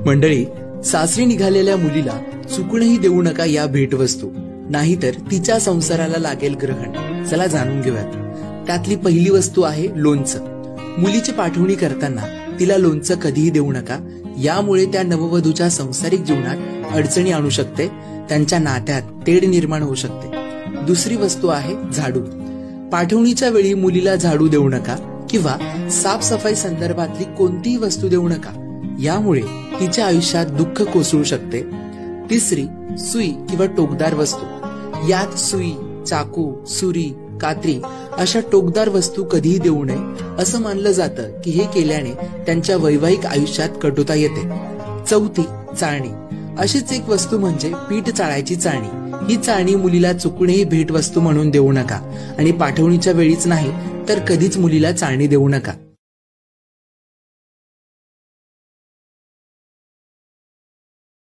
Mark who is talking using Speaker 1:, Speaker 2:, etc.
Speaker 1: मंडळी, सासरी निघालेल्या मुलीला चुकूनही देऊ नका या भेटवस्तू, नाहीतर तिच्या संसाराला लागेल ग्रहण. चला जाणून घेऊयात. त्यातली पहिली वस्तू आहे लोणचं. मुलीची पाठवणी करताना तिला लोणचं कधीही देऊ नका. यामुळे त्या नववधूच्या संसारिक जीवनात अडचणी आणू शकते, त्यांच्या नात्यात तेढ निर्माण होऊ शकते. दुसरी वस्तू आहे झाडू. पाठवणीच्या वेळी मुलीला झाडू देऊ नका किंवा साफसफाई संदर्भातली कोणतीही वस्तू देऊ नका. यामुळे तिच्या आयुष्यात दुःख कोसळू शकते. तिसरी, सुई किंवा टोकदार वस्तू. यात सुई, चाकू, सुरी, कात्री अशा टोकदार वस्तू कधीही देऊ नये. असं मानलं जातं की हे केल्याने त्यांच्या वैवाहिक आयुष्यात कटुता येते. चौथी, चाळणी. अशीच एक वस्तू म्हणजे पीठ चाळायची चाळणी. ही चाळणी मुलीला चुकूनही भेटवस्तू म्हणून देऊ नका आणि पाठवणीच्या वेळीच नाही तर कधीच मुलीला चाळणी देऊ नका.